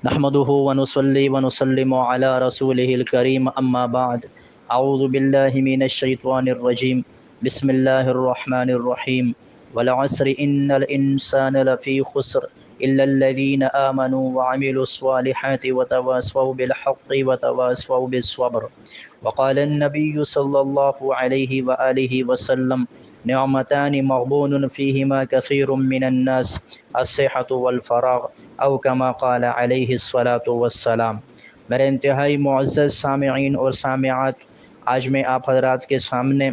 نحمده ونصلي ونسلم على رسوله الكريم أما بعد أعوذ بالله من الشيطان الرجيم بسم الله الرحمن الرحيم والعصر إن الإنسان لفي خسر إلا الذين آمنوا وعملوا الصالحات وتواصوا بالحق وتواصوا بالصبر وقال النبي صلى الله عليه وآله وسلم نعمتان مغبون فيهما كثير من الناس الصحة والفراغ او کما قال علیہ الصلاۃ والسلام۔ میرے انتہائی معزز سامعین اور سامعات، آج میں آپ حضرات کے سامنے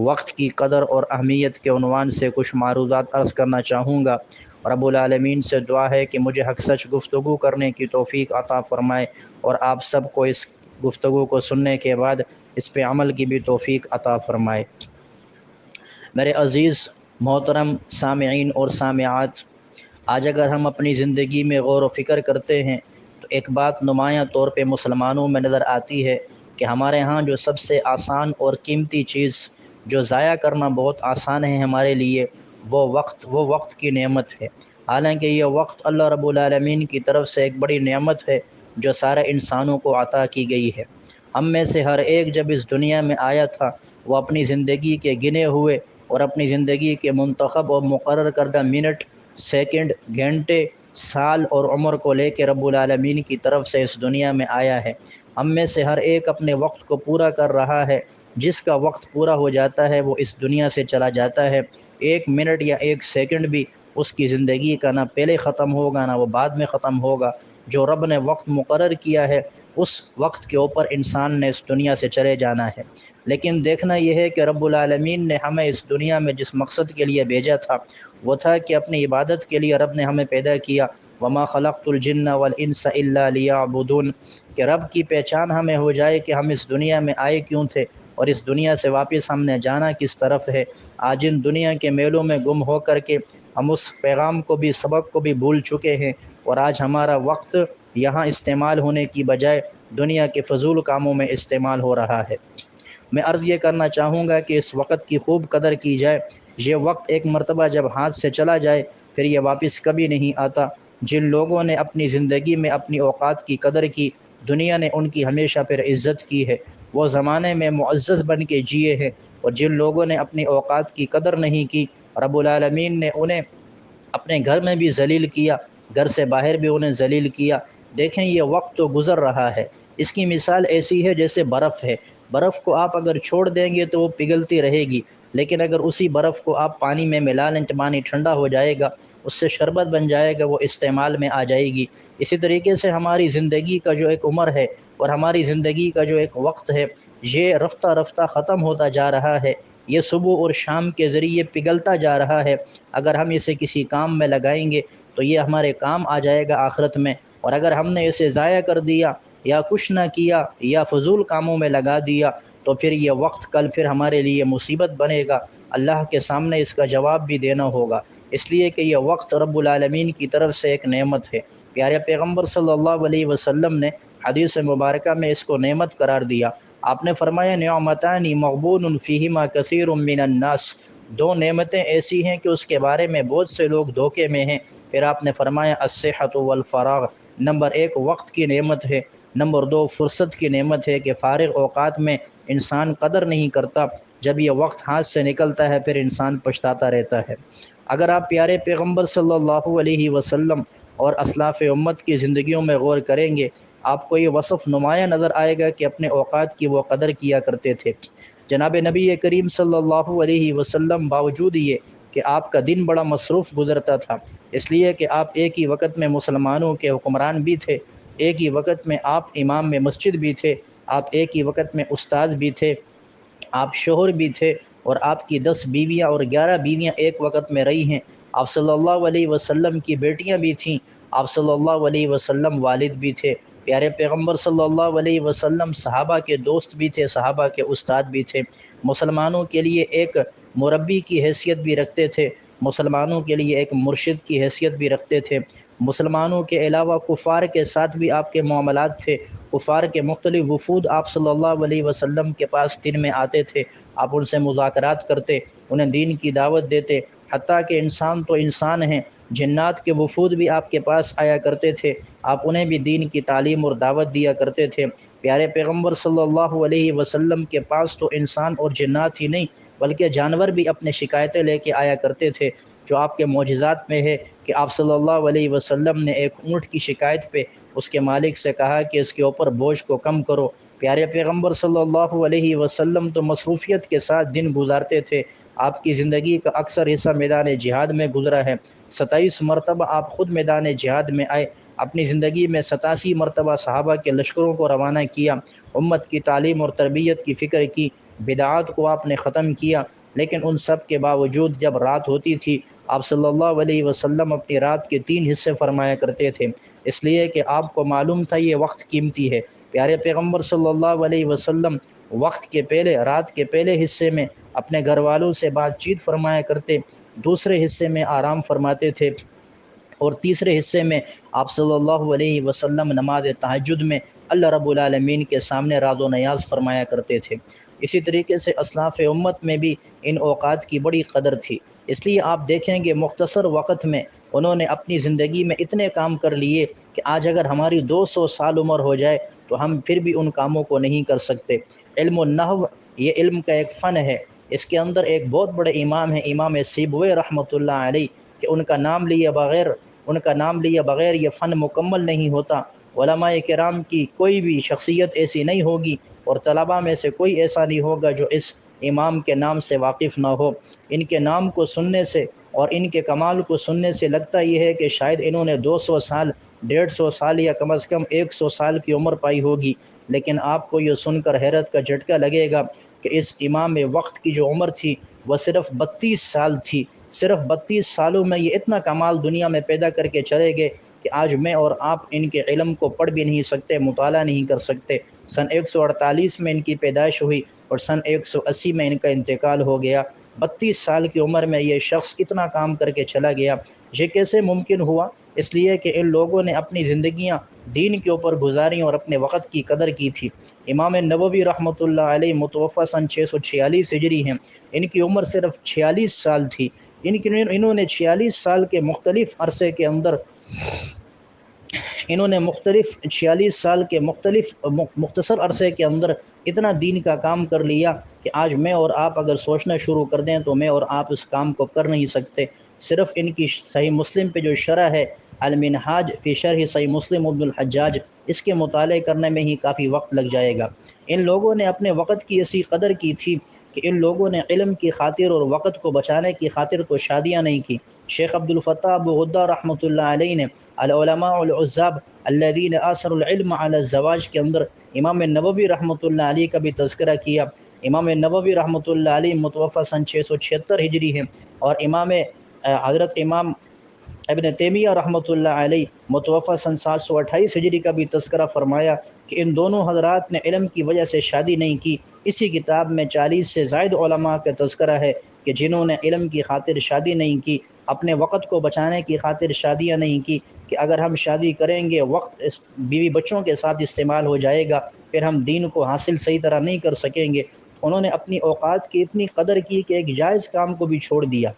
وقت کی قدر اور اہمیت کے عنوان سے کچھ معروضات عرض کرنا چاہوں گا۔ رب العالمین سے دعا ہے کہ مجھے حق سچ گفتگو کرنے کی توفیق عطا فرمائے اور آپ سب کو اس گفتگو کو سننے کے بعد اس پہ عمل کی بھی توفیق عطا فرمائے۔ میرے عزیز محترم سامعین اور سامعات، آج اگر ہم اپنی زندگی میں غور و فکر کرتے ہیں تو ایک بات نمایاں طور پہ مسلمانوں میں نظر آتی ہے کہ ہمارے ہاں جو سب سے آسان اور قیمتی چیز جو ضائع کرنا بہت آسان ہے ہمارے لیے، وہ وقت کی نعمت ہے۔ حالانکہ یہ وقت اللہ رب العالمین کی طرف سے ایک بڑی نعمت ہے جو سارے انسانوں کو عطا کی گئی ہے۔ ہم میں سے ہر ایک جب اس دنیا میں آیا تھا وہ اپنی زندگی کے گنے ہوئے اور اپنی زندگی کے منتخب اور مقرر کردہ منٹ، سیکنڈ، گھنٹے، سال اور عمر کو لے کے رب العالمین کی طرف سے اس دنیا میں آیا ہے۔ ہم میں سے ہر ایک اپنے وقت کو پورا کر رہا ہے۔ جس کا وقت پورا ہو جاتا ہے وہ اس دنیا سے چلا جاتا ہے۔ ایک منٹ یا ایک سیکنڈ بھی اس کی زندگی کا نہ پہلے ختم ہوگا نہ وہ بعد میں ختم ہوگا۔ جو رب نے وقت مقرر کیا ہے اس وقت کے اوپر انسان نے اس دنیا سے چلے جانا ہے۔ لیکن دیکھنا یہ ہے کہ رب العالمین نے ہمیں اس دنیا میں جس مقصد کے لیے بھیجا تھا وہ تھا کہ اپنی عبادت کے لیے رب نے ہمیں پیدا کیا۔ وما خلقت الجن والانس الا لیعبدون، کہ رب کی پہچان ہمیں ہو جائے کہ ہم اس دنیا میں آئے کیوں تھے اور اس دنیا سے واپس ہم نے جانا کس طرف ہے۔ آج ان دنیا کے میلوں میں گم ہو کر کے ہم اس پیغام کو بھی، سبق کو بھی بھول چکے ہیں، اور آج ہمارا وقت یہاں استعمال ہونے کی بجائے دنیا کے فضول کاموں میں استعمال ہو رہا ہے۔ میں عرض یہ کرنا چاہوں گا کہ اس وقت کی خوب قدر کی جائے۔ یہ وقت ایک مرتبہ جب ہاتھ سے چلا جائے پھر یہ واپس کبھی نہیں آتا۔ جن لوگوں نے اپنی زندگی میں اپنی اوقات کی قدر کی، دنیا نے ان کی ہمیشہ پھر عزت کی ہے، وہ زمانے میں معزز بن کے جیے ہیں۔ اور جن لوگوں نے اپنی اوقات کی قدر نہیں کی، رب العالمین نے انہیں اپنے گھر میں بھی ذلیل کیا، گھر سے باہر بھی انہیں ذلیل کیا۔ دیکھیں یہ وقت تو گزر رہا ہے، اس کی مثال ایسی ہے جیسے برف ہے۔ برف کو آپ اگر چھوڑ دیں گے تو وہ پگھلتی رہے گی، لیکن اگر اسی برف کو آپ پانی میں ملا لیں تو پانی ٹھنڈا ہو جائے گا، اس سے شربت بن جائے گا، وہ استعمال میں آ جائے گی۔ اسی طریقے سے ہماری زندگی کا جو ایک عمر ہے اور ہماری زندگی کا جو ایک وقت ہے، یہ رفتہ رفتہ ختم ہوتا جا رہا ہے۔ یہ صبح اور شام کے ذریعے پگھلتا جا رہا ہے۔ اگر ہم اسے کسی کام میں لگائیں گے تو یہ ہمارے کام آ جائے گا آخرت میں، اور اگر ہم نے اسے ضائع کر دیا یا کچھ نہ کیا یا فضول کاموں میں لگا دیا تو پھر یہ وقت کل پھر ہمارے لیے مصیبت بنے گا۔ اللہ کے سامنے اس کا جواب بھی دینا ہوگا، اس لیے کہ یہ وقت رب العالمین کی طرف سے ایک نعمت ہے۔ پیارے پیغمبر صلی اللہ علیہ وسلم نے حدیث مبارکہ میں اس کو نعمت قرار دیا۔ آپ نے فرمایا نعمتان مغبون فیہما کثیر من الناس، دو نعمتیں ایسی ہیں کہ اس کے بارے میں بہت سے لوگ دھوکے میں ہیں۔ پھر آپ نے فرمایا الصحۃ والفراغ، نمبر ایک وقت کی نعمت ہے، نمبر دو فرصت کی نعمت ہے کہ فارغ اوقات میں انسان قدر نہیں کرتا، جب یہ وقت ہاتھ سے نکلتا ہے پھر انسان پچھتاتا رہتا ہے۔ اگر آپ پیارے پیغمبر صلی اللہ علیہ وسلم اور اسلاف امت کی زندگیوں میں غور کریں گے، آپ کو یہ وصف نمایاں نظر آئے گا کہ اپنے اوقات کی وہ قدر کیا کرتے تھے۔ جناب نبی کریم صلی اللہ علیہ وسلم باوجود یہ کہ آپ کا دن بڑا مصروف گزرتا تھا، اس لیے کہ آپ ایک ہی وقت میں مسلمانوں کے حکمران بھی تھے، ایک ہی وقت میں آپ امام میں مسجد بھی تھے، آپ ایک ہی وقت میں استاد بھی تھے، آپ شوہر بھی تھے، اور آپ کی 10 بیویاں اور 11 بیویاں ایک وقت میں رہی ہیں۔ آپ صلی اللہ علیہ وسلم کی بیٹیاں بھی تھیں، آپ صلی اللہ علیہ وسلم والد بھی تھے۔ پیارے پیغمبر صلی اللہ علیہ وسلم صحابہ کے دوست بھی تھے، صحابہ کے استاد بھی تھے، مسلمانوں کے لیے ایک مربی کی حیثیت بھی رکھتے تھے، مسلمانوں کے لیے ایک مرشد کی حیثیت بھی رکھتے تھے۔ مسلمانوں کے علاوہ کفار کے ساتھ بھی آپ کے معاملات تھے، کفار کے مختلف وفود آپ صلی اللہ علیہ وسلم کے پاس دن میں آتے تھے، آپ ان سے مذاکرات کرتے، انہیں دین کی دعوت دیتے۔ حتیٰ کہ انسان تو انسان ہیں، جنات کے وفود بھی آپ کے پاس آیا کرتے تھے، آپ انہیں بھی دین کی تعلیم اور دعوت دیا کرتے تھے۔ پیارے پیغمبر صلی اللہ علیہ وسلم کے پاس تو انسان اور جنات ہی نہیں بلکہ جانور بھی اپنے شکایتیں لے کے آیا کرتے تھے، جو آپ کے معجزات میں ہے کہ آپ صلی اللہ علیہ وسلم نے ایک اونٹ کی شکایت پہ اس کے مالک سے کہا کہ اس کے اوپر بوجھ کو کم کرو۔ پیارے پیغمبر صلی اللہ علیہ وسلم تو مصروفیت کے ساتھ دن گزارتے تھے، آپ کی زندگی کا اکثر حصہ میدان جہاد میں گزرا ہے۔ 27 مرتبہ آپ خود میدان جہاد میں آئے، اپنی زندگی میں 87 مرتبہ صحابہ کے لشکروں کو روانہ کیا، امت کی تعلیم اور تربیت کی فکر کی، بدعات کو آپ نے ختم کیا، لیکن ان سب کے باوجود جب رات ہوتی تھی آپ صلی اللہ علیہ وسلم اپنی رات کے 3 حصے فرمایا کرتے تھے، اس لیے کہ آپ کو معلوم تھا یہ وقت قیمتی ہے۔ پیارے پیغمبر صلی اللہ علیہ وسلم وقت کے پہلے، رات کے پہلے حصے میں اپنے گھر والوں سے بات چیت فرمایا کرتے، دوسرے حصے میں آرام فرماتے تھے، اور تیسرے حصے میں آپ صلی اللہ علیہ وسلم نماز تہجد میں اللہ رب العالمین کے سامنے راز و نیاز فرمایا کرتے تھے۔ اسی طریقے سے اسلاف امت میں بھی ان اوقات کی بڑی قدر تھی، اس لیے آپ دیکھیں گے مختصر وقت میں انہوں نے اپنی زندگی میں اتنے کام کر لیے کہ آج اگر ہماری 200 سال عمر ہو جائے تو ہم پھر بھی ان کاموں کو نہیں کر سکتے۔ علم النحو یہ علم کا ایک فن ہے، اس کے اندر ایک بہت بڑے امام ہیں امام سیبوی رحمۃ اللہ علیہ، کہ ان کا نام لیے بغیر یہ فن مکمل نہیں ہوتا۔ علماء کرام کی کوئی بھی شخصیت ایسی نہیں ہوگی اور طلباء میں سے کوئی ایسا نہیں ہوگا جو اس امام کے نام سے واقف نہ ہو۔ ان کے نام کو سننے سے اور ان کے کمال کو سننے سے لگتا یہ ہے کہ شاید انہوں نے 200 سال، 150 سال یا کم از کم 100 سال کی عمر پائی ہوگی، لیکن آپ کو یہ سن کر حیرت کا جھٹکا لگے گا کہ اس امام وقت کی جو عمر تھی وہ صرف 32 سال تھی۔ صرف 32 سالوں میں یہ اتنا کمال دنیا میں پیدا کر کے چلے گئے کہ آج میں اور آپ ان کے علم کو پڑھ بھی نہیں سکتے، مطالعہ نہیں کر سکتے۔ سن 148 میں ان کی پیدائش ہوئی اور سن 180 میں ان کا انتقال ہو گیا۔ 32 سال کی عمر میں یہ شخص اتنا کام کر کے چلا گیا۔ یہ کیسے ممکن ہوا؟ اس لیے کہ ان لوگوں نے اپنی زندگیاں دین کے اوپر گزاریں اور اپنے وقت کی قدر کی تھی۔ امام نووی رحمۃ اللہ علیہ متوفی سن 646 ہجری ہیں، ان کی عمر صرف 46 سال تھی۔ انہوں نے 46 سال کے مختلف عرصے کے اندر انہوں نے 46 سال کے مختصر عرصے کے اندر اتنا دین کا کام کر لیا کہ آج میں اور آپ اگر سوچنا شروع کر دیں تو میں اور آپ اس کام کو کر نہیں سکتے۔ صرف ان کی صحیح مسلم پہ جو شرح ہے المنہاج فی شرح صحیح مسلم ابن الحجاج، اس کے مطالعے کرنے میں ہی کافی وقت لگ جائے گا۔ ان لوگوں نے اپنے وقت کی ایسی قدر کی تھی کہ ان لوگوں نے علم کی خاطر اور وقت کو بچانے کی خاطر تو شادیاں نہیں کی۔ شیخ عبد الفتاح ابو غدہ رحمۃ اللہ علیہ نے العلماء العزاب الذین آثروا العلم علی الزواج کے اندر امام نووی رحمۃ اللہ علیہ کا بھی تذکرہ کیا۔ امام نووی رحمۃ اللہ علیہ متوفی سن 676 ہجری ہیں، اور حضرت امام ابن تیمیہ رحمۃ اللہ علیہ متوفی سن 728 ہجری کا بھی تذکرہ فرمایا کہ ان دونوں حضرات نے علم کی وجہ سے شادی نہیں کی۔ اسی کتاب میں 40 سے زائد علماء کا تذکرہ ہے کہ جنہوں نے علم کی خاطر شادی نہیں کی، اپنے وقت کو بچانے کی خاطر شادیاں نہیں کی، کہ اگر ہم شادی کریں گے وقت بیوی بچوں کے ساتھ استعمال ہو جائے گا، پھر ہم دین کو حاصل صحیح طرح نہیں کر سکیں گے۔ انہوں نے اپنی اوقات کی اتنی قدر کی کہ ایک جائز کام کو بھی چھوڑ دیا۔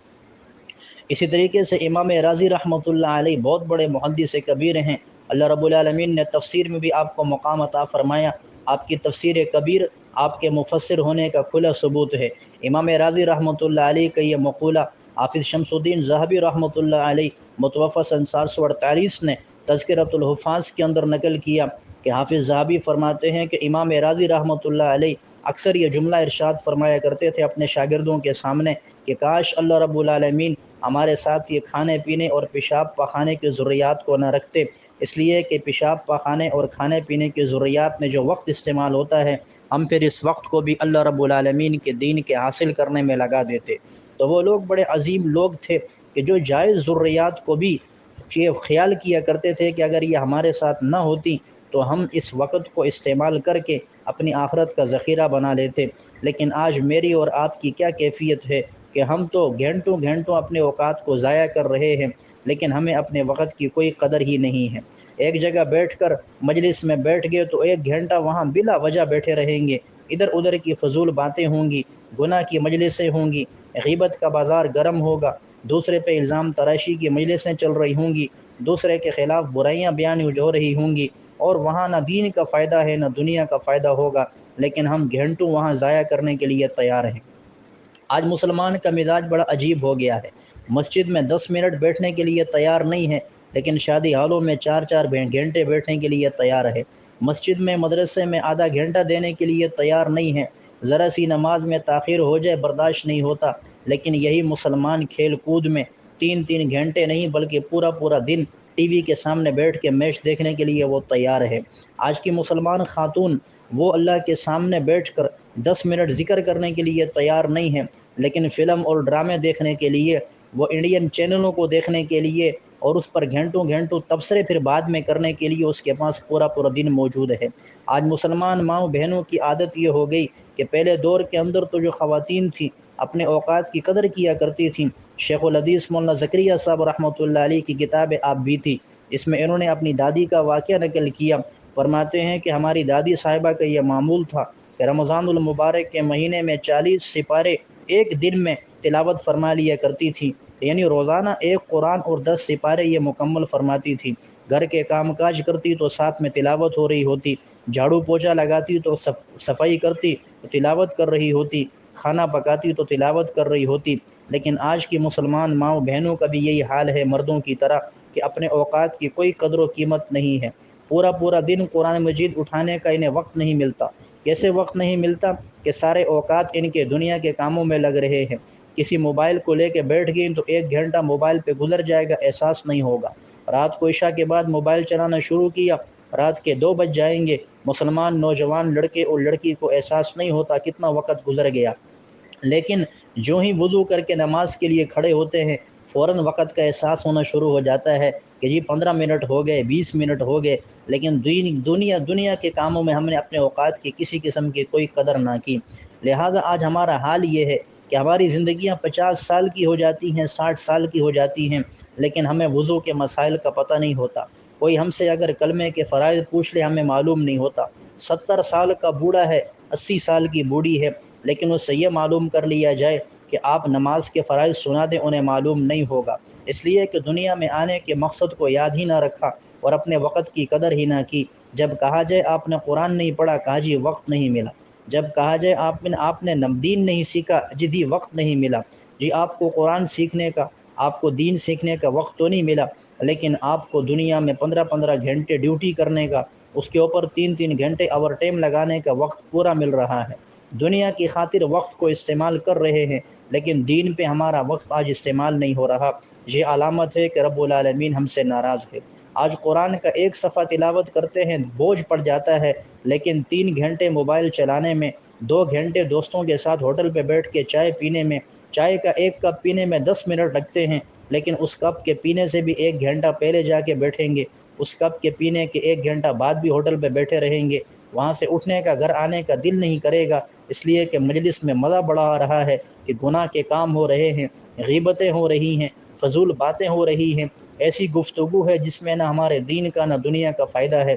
اسی طریقے سے امام راضی رحمۃ اللہ علیہ بہت بڑے محدث کبیر ہیں، اللہ رب العالمین نے تفسیر میں بھی آپ کو مقام عطا فرمایا۔ آپ کی تفسیر کبیر آپ کے مفسر ہونے کا کھلا ثبوت ہے۔ امام راضی رحمۃ اللہ علیہ کا یہ مقولہ حافظ شمس الدین ذہبی رحمۃ اللہ علیہ متوفی سن 748 نے تذکرۃ الحفاظ کے اندر نقل کیا کہ حافظ ذہبی فرماتے ہیں کہ امام راضی رحمۃ اللہ علیہ اکثر یہ جملہ ارشاد فرمایا کرتے تھے اپنے شاگردوں کے سامنے کہ کاش اللہ رب العالمین ہمارے ساتھ یہ کھانے پینے اور پیشاب پاخانے کی ضروریات کو نہ رکھتے، اس لیے کہ پیشاب پاخانے اور کھانے پینے کی ضروریات میں جو وقت استعمال ہوتا ہے ہم پھر اس وقت کو بھی اللہ رب العالمین کے دین کے حاصل کرنے میں لگا دیتے۔ تو وہ لوگ بڑے عظیم لوگ تھے کہ جو جائز ضروریات کو بھی یہ خیال کیا کرتے تھے کہ اگر یہ ہمارے ساتھ نہ ہوتی تو ہم اس وقت کو استعمال کر کے اپنی آخرت کا ذخیرہ بنا لیتے۔ لیکن آج میری اور آپ کی کیا کیفیت ہے کہ ہم تو گھنٹوں گھنٹوں اپنے اوقات کو ضائع کر رہے ہیں، لیکن ہمیں اپنے وقت کی کوئی قدر ہی نہیں ہے۔ ایک جگہ بیٹھ کر مجلس میں بیٹھ گئے تو 1 گھنٹہ وہاں بلا وجہ بیٹھے رہیں گے، ادھر ادھر کی فضول باتیں ہوں گی، گناہ کی مجلسیں ہوں گی، غیبت کا بازار گرم ہوگا، دوسرے پہ الزام تراشی کی مجلسیں چل رہی ہوں گی، دوسرے کے خلاف برائیاں بیان ہو رہی ہوں گی، اور وہاں نہ دین کا فائدہ ہے نہ دنیا کا فائدہ ہوگا، لیکن ہم گھنٹوں وہاں ضائع کرنے کے لیے تیار ہیں۔ آج مسلمان کا مزاج بڑا عجیب ہو گیا ہے، مسجد میں 10 منٹ بیٹھنے کے لیے تیار نہیں ہے، لیکن شادی ہالوں میں 4 گھنٹے بیٹھنے کے لیے تیار ہے، مسجد میں مدرسے میں آدھا گھنٹہ دینے کے لیے تیار نہیں ہے، ذرا سی نماز میں تاخیر ہو جائے برداشت نہیں ہوتا، لیکن یہی مسلمان کھیل کود میں 3 گھنٹے نہیں بلکہ پورا پورا دن ٹی وی کے سامنے بیٹھ کے میچ دیکھنے کے لیے وہ تیار ہے۔ آج کی مسلمان خاتون وہ اللہ کے سامنے بیٹھ کر 10 منٹ ذکر کرنے کے لیے تیار نہیں ہے، لیکن فلم اور ڈرامے دیکھنے کے لیے، وہ انڈین چینلوں کو دیکھنے کے لیے، اور اس پر گھنٹوں گھنٹوں تبصرے پھر بعد میں کرنے کے لیے اس کے پاس پورا پورا دن موجود ہے۔ آج مسلمان ماؤں بہنوں کی عادت یہ ہو گئی کہ پہلے دور کے اندر تو جو خواتین تھیں اپنے اوقات کی قدر کیا کرتی تھیں۔ شیخ الحدیث مولانا زکریا صاحب رحمۃ اللہ علیہ کی کتاب آپ بھی تھی، اس میں انہوں نے اپنی دادی کا واقعہ نقل کیا، فرماتے ہیں کہ ہماری دادی صاحبہ کا یہ معمول تھا کہ رمضان المبارک کے مہینے میں 40 سپارے ایک دن میں تلاوت فرما لیا کرتی تھی، یعنی روزانہ ایک قرآن اور 10 سپارے یہ مکمل فرماتی تھی۔ گھر کے کام کاج کرتی تو ساتھ میں تلاوت ہو رہی ہوتی، جھاڑو پوچھا لگاتی تو صفائی کرتی تو تلاوت کر رہی ہوتی، کھانا پکاتی تو تلاوت کر رہی ہوتی۔ لیکن آج کی مسلمان ماؤں بہنوں کا بھی یہی حال ہے مردوں کی طرح کہ اپنے اوقات کی کوئی قدر و قیمت نہیں ہے، پورا پورا دن قرآن مجید اٹھانے کا انہیں وقت نہیں ملتا۔ کیسے وقت نہیں ملتا کہ سارے اوقات ان کے دنیا کے کاموں میں لگ رہے ہیں، کسی موبائل کو لے کے بیٹھ گئیں تو 1 گھنٹہ موبائل پہ گزر جائے گا، احساس نہیں ہوگا۔ رات کو عشاء کے بعد موبائل چلانا شروع کیا، رات کے 2 بج جائیں گے، مسلمان نوجوان لڑکے اور لڑکی کو احساس نہیں ہوتا کتنا وقت گزر گیا۔ لیکن جو ہی وضو کر کے نماز کے لیے کھڑے ہوتے ہیں، فوراً وقت کا احساس ہونا شروع ہو جاتا ہے کہ جی 15 منٹ ہو گئے، 20 منٹ ہو گئے، لیکن دنیا کے کاموں میں ہم نے اپنے اوقات کی کسی قسم کی کوئی قدر نہ کی۔ لہذا آج ہمارا حال یہ ہے کہ ہماری زندگیاں 50 سال کی ہو جاتی ہیں، 60 سال کی ہو جاتی ہیں، لیکن ہمیں وضو کے مسائل کا پتہ نہیں ہوتا۔ کوئی ہم سے اگر کلمے کے فرائض پوچھ لے ہمیں معلوم نہیں ہوتا۔ 70 سال کا بوڑھا ہے، 80 سال کی بوڑھی ہے، لیکن اس سے یہ معلوم کر لیا جائے کہ آپ نماز کے فرائض سنا دیں، انہیں معلوم نہیں ہوگا، اس لیے کہ دنیا میں آنے کے مقصد کو یاد ہی نہ رکھا اور اپنے وقت کی قدر ہی نہ کی۔ جب کہا جائے آپ نے قرآن نہیں پڑھا، کہا جی وقت نہیں ملا۔ جب کہا جائے آپ نے دین نہیں سیکھا، جی وقت نہیں ملا۔ جی آپ کو قرآن سیکھنے کا، آپ کو دین سیکھنے کا وقت تو نہیں ملا، لیکن آپ کو دنیا میں 15 گھنٹے ڈیوٹی کرنے کا، اس کے اوپر 3 گھنٹے اوور ٹائم لگانے کا وقت پورا مل رہا ہے۔ دنیا کی خاطر وقت کو استعمال کر رہے ہیں، لیکن دین پہ ہمارا وقت آج استعمال نہیں ہو رہا۔ یہ علامت ہے کہ رب العالمین ہم سے ناراض ہے۔ آج قرآن کا ایک صفحہ تلاوت کرتے ہیں بوجھ پڑ جاتا ہے، لیکن 3 گھنٹے موبائل چلانے میں، 2 گھنٹے دوستوں کے ساتھ ہوٹل پہ بیٹھ کے چائے پینے میں، چائے کا 1 کپ پینے میں 10 منٹ لگتے ہیں، لیکن اس کپ کے پینے سے بھی 1 گھنٹہ پہلے جا کے بیٹھیں گے، اس کپ کے پینے کے 1 گھنٹہ بعد بھی ہوٹل پہ بیٹھے رہیں گے، وہاں سے اٹھنے کا، گھر آنے کا دل نہیں کرے گا، اس لیے کہ مجلس میں مزہ بڑا آ رہا ہے کہ گناہ کے کام ہو رہے ہیں، غیبتیں ہو رہی ہیں، فضول باتیں ہو رہی ہیں، ایسی گفتگو ہے جس میں نہ ہمارے دین کا نہ دنیا کا فائدہ ہے۔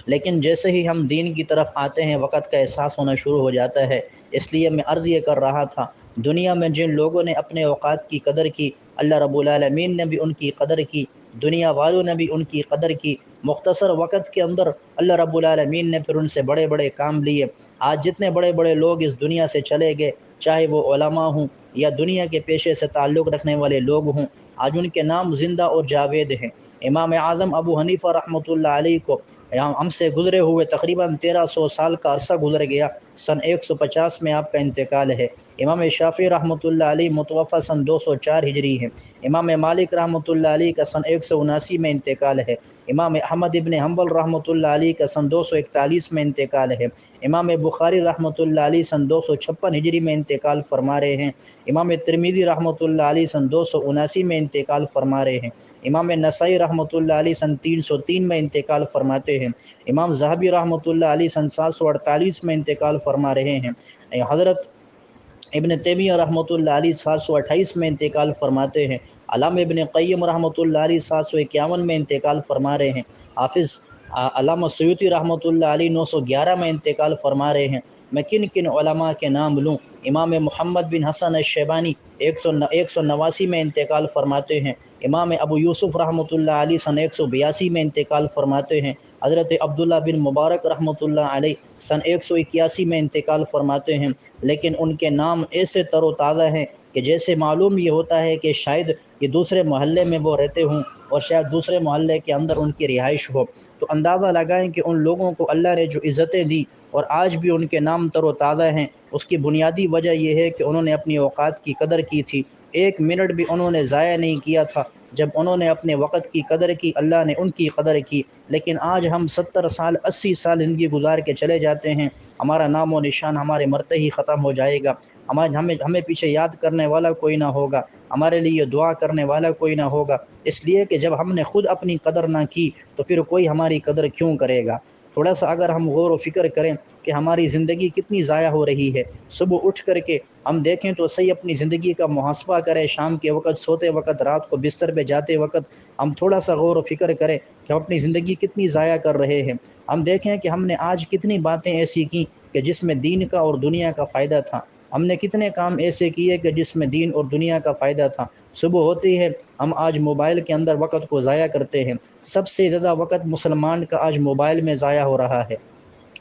لیکن جیسے ہی ہم دین کی طرف آتے ہیں وقت کا احساس ہونا شروع ہو جاتا ہے۔ اس لیے میں عرض یہ کر رہا تھا، دنیا میں جن لوگوں نے اپنے اوقات کی قدر کی، اللہ رب العالمین نے بھی ان کی قدر کی، دنیا والوں نے بھی ان کی قدر کی۔ مختصر وقت کے اندر اللہ رب العالمین نے پھر ان سے بڑے بڑے کام لیے۔ آج جتنے بڑے بڑے لوگ اس دنیا سے چلے گئے، چاہے وہ علماء ہوں یا دنیا کے پیشے سے تعلق رکھنے والے لوگ ہوں، آج ان کے نام زندہ اور جاوید ہیں۔ امام اعظم ابو حنیفہ رحمۃ اللہ علیہ کو ہم سے گزرے ہوئے تقریباً 1300 سال کا عرصہ گزر گیا، سن 150 میں آپ کا انتقال ہے۔ امام شافعی رحمۃ اللہ علیہ متوفی سن 204 ہجری ہے۔ امام مالک رحمۃ اللہ علیہ کا سن 179 میں انتقال ہے۔ امام احمد ابن حنبل رحمۃ اللہ علیہ کا سن 241 میں انتقال ہے۔ امام بخاری رحمۃ اللہ علیہ سن 256 ہجری میں انتقال فرما رہے ہیں۔ امام ترمذی رحمۃ اللہ علیہ سن 279 میں انتقال فرما رہے ہیں۔ امام نسائی رحمۃ اللہ علیہ سن 303 میں انتقال فرماتے ہیں۔ امام ذہبی رحمۃ اللہ علیہ سن 748 میں انتقال فرما رہے ہیں۔ حضرت ابن تیمیہ رحمۃ اللہ علیہ 728 میں انتقال فرماتے ہیں۔ علامہ ابن قیم رحمۃ اللہ علیہ 751 میں انتقال فرما رہے ہیں۔ حافظ علامہ سیوطی رحمۃ اللہ علیہ 911 میں انتقال فرما رہے ہیں۔ میں کن کن علماء کے نام لوں؟ امام محمد بن حسن الشیبانی 189 میں انتقال فرماتے ہیں۔ امام ابو یوسف رحمۃ اللہ علیہ سن 182 میں انتقال فرماتے ہیں۔ حضرت عبداللہ بن مبارک رحمۃ اللہ علیہ سن 181 میں انتقال فرماتے ہیں۔ لیکن ان کے نام ایسے تر و تازہ ہیں کہ جیسے معلوم یہ ہوتا ہے کہ شاید یہ دوسرے محلے میں وہ رہتے ہوں اور شاید دوسرے محلے کے اندر ان کی رہائش ہو۔ تو اندازہ لگائیں کہ ان لوگوں کو اللہ نے جو عزتیں دی اور آج بھی ان کے نام تر و تازہ ہیں، اس کی بنیادی وجہ یہ ہے کہ انہوں نے اپنی اوقات کی قدر کی تھی۔ ایک منٹ بھی انہوں نے ضائع نہیں کیا تھا۔ جب انہوں نے اپنے وقت کی قدر کی، اللہ نے ان کی قدر کی۔ لیکن آج ہم 70 سال 80 سال زندگی گزار کے چلے جاتے ہیں، ہمارا نام و نشان ہمارے مرتے ہی ختم ہو جائے گا۔ ہمیں پیچھے یاد کرنے والا کوئی نہ ہوگا، ہمارے لیے دعا کرنے والا کوئی نہ ہوگا، اس لیے کہ جب ہم نے خود اپنی قدر نہ کی تو پھر کوئی ہماری قدر کیوں کرے گا؟ تھوڑا سا اگر ہم غور و فکر کریں کہ ہماری زندگی کتنی ضائع ہو رہی ہے، صبح اٹھ کر کے ہم دیکھیں تو صحیح اپنی زندگی کا محاسبہ کریں، شام کے وقت سوتے وقت، رات کو بستر پہ جاتے وقت ہم تھوڑا سا غور و فکر کریں کہ ہم اپنی زندگی کتنی ضائع کر رہے ہیں۔ ہم دیکھیں کہ ہم نے آج کتنی باتیں ایسی کی کہ جس میں دین کا اور دنیا کا فائدہ تھا، ہم نے کتنے کام ایسے کیے کہ جس میں دین اور دنیا کا فائدہ تھا۔ صبح ہوتی ہے ہم آج موبائل کے اندر وقت کو ضائع کرتے ہیں۔ سب سے زیادہ وقت مسلمان کا آج موبائل میں ضائع ہو رہا ہے،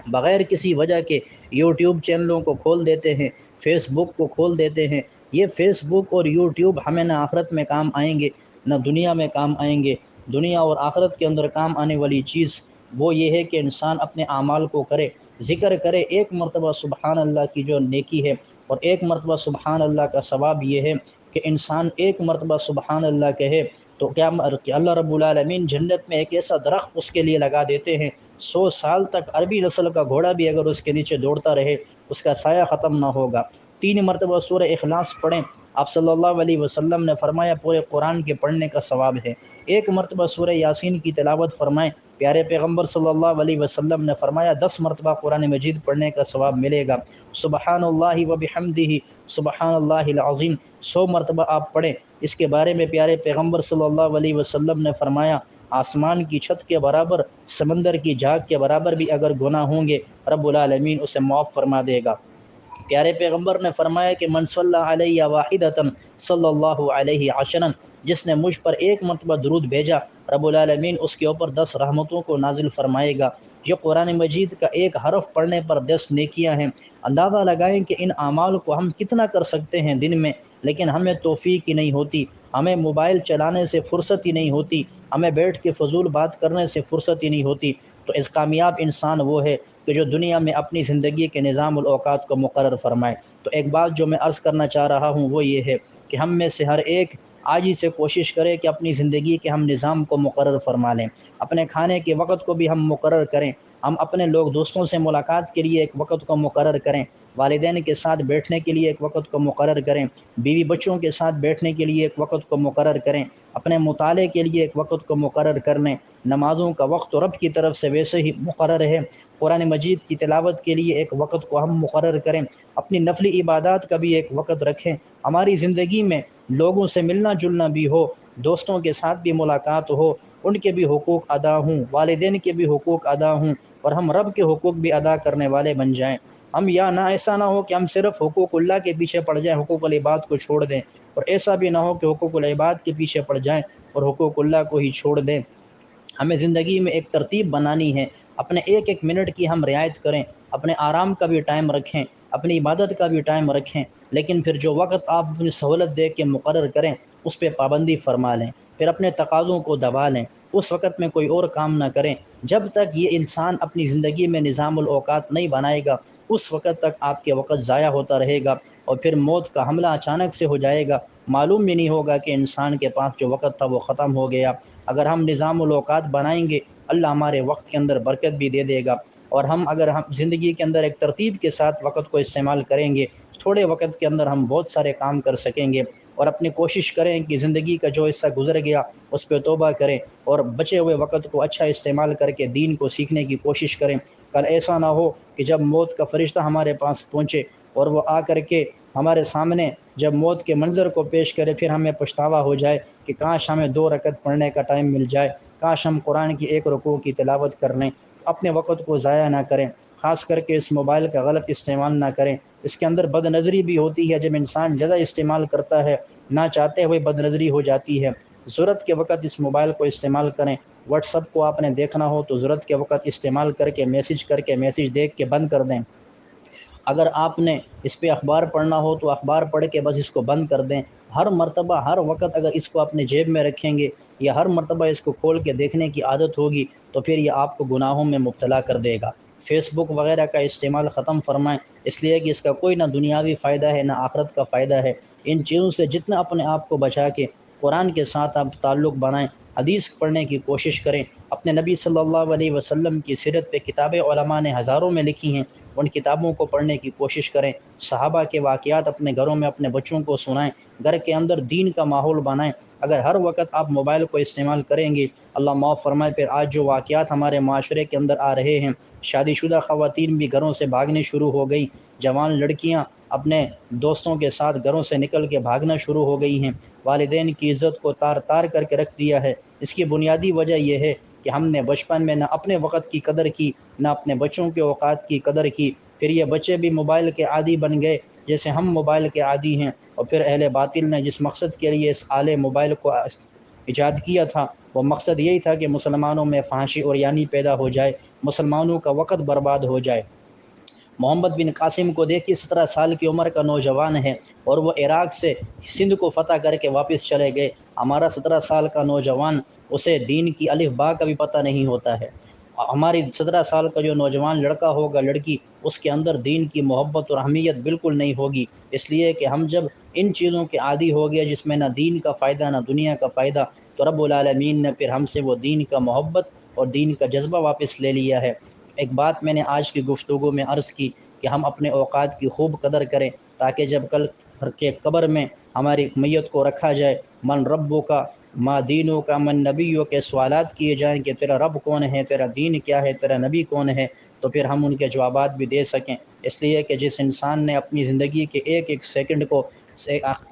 بغیر کسی وجہ کے یوٹیوب چینلوں کو کھول دیتے ہیں، فیس بک کو کھول دیتے ہیں۔ یہ فیس بک اور یوٹیوب ہمیں نہ آخرت میں کام آئیں گے نہ دنیا میں کام آئیں گے۔ دنیا اور آخرت کے اندر کام آنے والی چیز وہ یہ ہے کہ انسان اپنے اعمال کو کرے، ذکر کرے۔ ایک مرتبہ سبحان اللہ کی جو نیکی ہے اور ایک مرتبہ سبحان اللہ کا ثواب یہ ہے کہ انسان ایک مرتبہ سبحان اللہ کہے تو کیا کہ اللہ رب العالمین جنت میں ایک ایسا درخت اس کے لیے لگا دیتے ہیں، 100 سال تک عربی نسل کا گھوڑا بھی اگر اس کے نیچے دوڑتا رہے اس کا سایہ ختم نہ ہوگا۔ 3 مرتبہ سورہ اخلاص پڑھیں، آپ صلی اللہ علیہ وسلم نے فرمایا پورے قرآن کے پڑھنے کا ثواب ہے۔ 1 مرتبہ سورہ یاسین کی تلاوت فرمائیں، پیارے پیغمبر صلی اللہ علیہ وسلم نے فرمایا 10 مرتبہ قرآن مجید پڑھنے کا ثواب ملے گا۔ سبحان اللہ و بحمدہ سبحان اللہ العظیم 100 مرتبہ آپ پڑھیں۔ اس کے بارے میں پیارے پیغمبر صلی اللہ علیہ وسلم نے فرمایا آسمان کی چھت کے برابر، سمندر کی جھاگ کے برابر بھی اگر گناہ ہوں گے رب العالمین اسے معاف فرما دے گا۔ پیارے پیغمبر نے فرمایا کہ من صلی علیہ واحدۃ صلی اللہ علیہ عشرا، جس نے مجھ پر 1 مرتبہ درود بھیجا رب العالمین اس کے اوپر 10 رحمتوں کو نازل فرمائے گا۔ یہ قرآن مجید کا ایک حرف پڑھنے پر 10 نیکیاں ہیں۔ اندازہ لگائیں کہ ان اعمال کو ہم کتنا کر سکتے ہیں دن میں، لیکن ہمیں توفیق ہی نہیں ہوتی، ہمیں موبائل چلانے سے فرصت ہی نہیں ہوتی، ہمیں بیٹھ کے فضول بات کرنے سے فرصت ہی نہیں ہوتی۔ تو اس کامیاب انسان وہ ہے کہ جو دنیا میں اپنی زندگی کے نظام الاوقات کو مقرر فرمائے۔ تو ایک بات جو میں عرض کرنا چاہ رہا ہوں وہ یہ ہے کہ ہم میں سے ہر ایک آج ہی سے کوشش کرے کہ اپنی زندگی کے ہم نظام کو مقرر فرما لیں، اپنے کھانے کے وقت کو بھی ہم مقرر کریں، ہم اپنے لوگ دوستوں سے ملاقات کے لیے ایک وقت کو مقرر کریں، والدین کے ساتھ بیٹھنے کے لیے ایک وقت کو مقرر کریں، بیوی بچوں کے ساتھ بیٹھنے کے لیے ایک وقت کو مقرر کریں، اپنے مطالعے کے لیے ایک وقت کو مقرر کر لیں۔ نمازوں کا وقت رب کی طرف سے ویسے ہی مقرر ہے، قرآن مجید کی تلاوت کے لیے ایک وقت کو ہم مقرر کریں، اپنی نفلی عبادات کا بھی ایک وقت رکھیں۔ ہماری زندگی میں لوگوں سے ملنا جلنا بھی ہو، دوستوں کے ساتھ بھی ملاقات ہو، ان کے بھی حقوق ادا ہوں، والدین کے بھی حقوق ادا ہوں، اور ہم رب کے حقوق بھی ادا کرنے والے بن جائیں۔ ہم یا نہ ایسا نہ ہو کہ ہم صرف حقوق اللہ کے پیچھے پڑ جائیں، حقوق العباد کو چھوڑ دیں، اور ایسا بھی نہ ہو کہ حقوق العباد کے پیچھے پڑ جائیں اور حقوق اللہ کو ہی چھوڑ دیں۔ ہمیں زندگی میں ایک ترتیب بنانی ہے، اپنے ایک ایک منٹ کی ہم رعایت کریں، اپنے آرام کا بھی ٹائم رکھیں، اپنی عبادت کا بھی ٹائم رکھیں، لیکن پھر جو وقت آپ اپنی سہولت دے کے مقرر کریں اس پہ پابندی فرما لیں، پھر اپنے تقاضوں کو دبا لیں، اس وقت میں کوئی اور کام نہ کریں۔ جب تک یہ انسان اپنی زندگی میں نظام الاوقات نہیں بنائے گا اس وقت تک آپ کے وقت ضائع ہوتا رہے گا، اور پھر موت کا حملہ اچانک سے ہو جائے گا، معلوم بھی نہیں ہوگا کہ انسان کے پاس جو وقت تھا وہ ختم ہو گیا۔ اگر ہم نظام الاوقات بنائیں گے اللہ ہمارے وقت کے اندر برکت بھی دے دے گا، اور اگر ہم زندگی کے اندر ایک ترتیب کے ساتھ وقت کو استعمال کریں گے تھوڑے وقت کے اندر ہم بہت سارے کام کر سکیں گے۔ اور اپنی کوشش کریں کہ زندگی کا جو حصہ گزر گیا اس پہ توبہ کریں، اور بچے ہوئے وقت کو اچھا استعمال کر کے دین کو سیکھنے کی کوشش کریں۔ کل ایسا نہ ہو کہ جب موت کا فرشتہ ہمارے پاس پہنچے اور وہ آ کر کے ہمارے سامنے جب موت کے منظر کو پیش کرے پھر ہمیں پچھتاوا ہو جائے کہ کاش ہمیں 2 رکعت پڑھنے کا ٹائم مل جائے، کاش ہم قرآن کی ایک رکوع کی تلاوت کر لیں، اپنے وقت کو ضائع نہ کریں، خاص کر کے اس موبائل کا غلط استعمال نہ کریں۔ اس کے اندر بد نظری بھی ہوتی ہے، جب انسان زیادہ استعمال کرتا ہے نہ چاہتے ہوئے بد نظری ہو جاتی ہے۔ ضرورت کے وقت اس موبائل کو استعمال کریں۔ واٹس ایپ کو آپ نے دیکھنا ہو تو ضرورت کے وقت استعمال کر کے میسیج دیکھ کے بند کر دیں۔ اگر آپ نے اس پہ اخبار پڑھنا ہو تو اخبار پڑھ کے بس اس کو بند کر دیں۔ ہر مرتبہ ہر وقت اگر اس کو اپنے جیب میں رکھیں گے یا ہر مرتبہ اس کو کھول کے دیکھنے کی عادت ہوگی تو پھر یہ آپ کو گناہوں میں مبتلا کر دے گا۔ فیس بک وغیرہ کا استعمال ختم فرمائیں، اس لیے کہ اس کا کوئی نہ دنیاوی فائدہ ہے نہ آخرت کا فائدہ ہے۔ ان چیزوں سے جتنا اپنے آپ کو بچا کے قرآن کے ساتھ آپ تعلق بنائیں، حدیث پڑھنے کی کوشش کریں۔ اپنے نبی صلی اللہ علیہ وسلم کی سیرت پہ کتابیں علماء نے ہزاروں میں لکھی ہیں، ان کتابوں کو پڑھنے کی کوشش کریں۔ صحابہ کے واقعات اپنے گھروں میں اپنے بچوں کو سنائیں، گھر کے اندر دین کا ماحول بنائیں۔ اگر ہر وقت آپ موبائل کو استعمال کریں گے، اللہ معاف فرمائے، پھر آج جو واقعات ہمارے معاشرے کے اندر آ رہے ہیں، شادی شدہ خواتین بھی گھروں سے بھاگنے شروع ہو گئی، جوان لڑکیاں اپنے دوستوں کے ساتھ گھروں سے نکل کے بھاگنا شروع ہو گئی ہیں، والدین کی عزت کو تار تار کر کے رکھ دیا ہے۔ اس کی بنیادی وجہ یہ ہے کہ ہم نے بچپن میں نہ اپنے وقت کی قدر کی نہ اپنے بچوں کے اوقات کی قدر کی۔ پھر یہ بچے بھی موبائل کے عادی بن گئے جیسے ہم موبائل کے عادی ہیں، اور پھر اہل باطل نے جس مقصد کے لیے اس آلے موبائل کو ایجاد کیا تھا، وہ مقصد یہی تھا کہ مسلمانوں میں فحاشی اور یعنی پیدا ہو جائے، مسلمانوں کا وقت برباد ہو جائے۔ محمد بن قاسم کو دیکھیے، 17 سال کی عمر کا نوجوان ہے اور وہ عراق سے سندھ کو فتح کر کے واپس چلے گئے۔ ہمارا 17 سال کا نوجوان، اسے دین کی الف با کا بھی پتہ نہیں ہوتا ہے۔ ہماری 17 سال کا جو نوجوان لڑکا ہوگا، لڑکی، اس کے اندر دین کی محبت اور اہمیت بالکل نہیں ہوگی، اس لیے کہ ہم جب ان چیزوں کے عادی ہو گئے جس میں نہ دین کا فائدہ نہ دنیا کا فائدہ، تو رب العالمین نے پھر ہم سے وہ دین کا محبت اور دین کا جذبہ واپس لے لیا ہے۔ ایک بات میں نے آج کی گفتگو میں عرض کی کہ ہم اپنے اوقات کی خوب قدر کریں، تاکہ جب کل کے قبر میں ہماری میت کو رکھا جائے، من ربو کا، ما دینوں کا، من نبیوں کے سوالات کیے جائیں کہ تیرا رب کون ہے، تیرا دین کیا ہے، تیرا نبی کون ہے، تو پھر ہم ان کے جوابات بھی دے سکیں۔ اس لیے کہ جس انسان نے اپنی زندگی کے ایک ایک سیکنڈ کو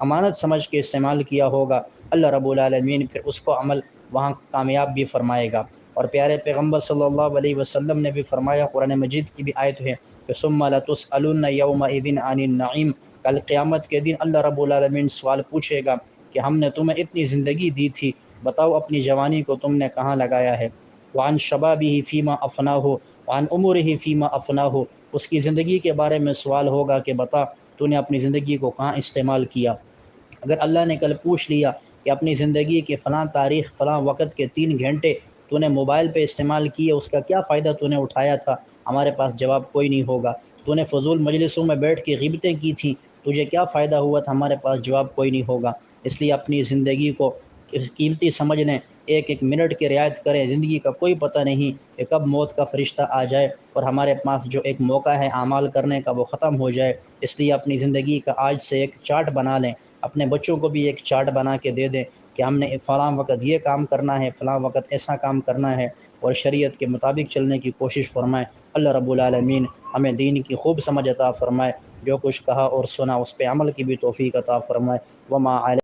امانت سمجھ کے استعمال کیا ہوگا، اللہ رب العالمین پھر اس کو عمل وہاں کامیاب بھی فرمائے گا۔ اور پیارے پیغمبر صلی اللہ علیہ وسلم نے بھی فرمایا، قرآن مجید کی بھی آیت ہے کہ ثم لتسألن یومئذ عن النعیم، کل قیامت کے دن اللہ رب العالمین سوال پوچھے گا کہ ہم نے تمہیں اتنی زندگی دی تھی، بتاؤ اپنی جوانی کو تم نے کہاں لگایا ہے۔ وعن شبابہ فیما افناہ وعن عمرہ فیما افناہ، اس کی زندگی کے بارے میں سوال ہوگا کہ بتا تو نے اپنی زندگی کو کہاں استعمال کیا۔ اگر اللہ نے کل پوچھ لیا کہ اپنی زندگی کے فلاں تاریخ فلاں وقت کے 3 گھنٹے تو نے موبائل پہ استعمال کیے، اس کا کیا فائدہ تو نے اٹھایا تھا، ہمارے پاس جواب کوئی نہیں ہوگا۔ تو نے فضول مجلسوں میں بیٹھ کے غیبتیں کی تھیں، تجھے کیا فائدہ ہوا تھا، ہمارے پاس جواب کوئی نہیں ہوگا۔ اس لیے اپنی زندگی کو قیمتی سمجھ لیں، ایک ایک منٹ کی رعایت کریں۔ زندگی کا کوئی پتہ نہیں کہ کب موت کا فرشتہ آ جائے اور ہمارے پاس جو ایک موقع ہے اعمال کرنے کا وہ ختم ہو جائے۔ اس لیے اپنی زندگی کا آج سے ایک چارٹ بنا لیں، اپنے بچوں کو بھی ایک چارٹ بنا کے دے دیں کہ ہم نے فلاں وقت یہ کام کرنا ہے، فلاں وقت ایسا کام کرنا ہے، اور شریعت کے مطابق چلنے کی کوشش فرمائیں۔ اللہ رب العالمین ہمیں دین کی خوب سمجھ عطا فرمائے، جو کچھ کہا اور سنا اس پہ عمل کی بھی توفیق عطا فرمائے۔ وما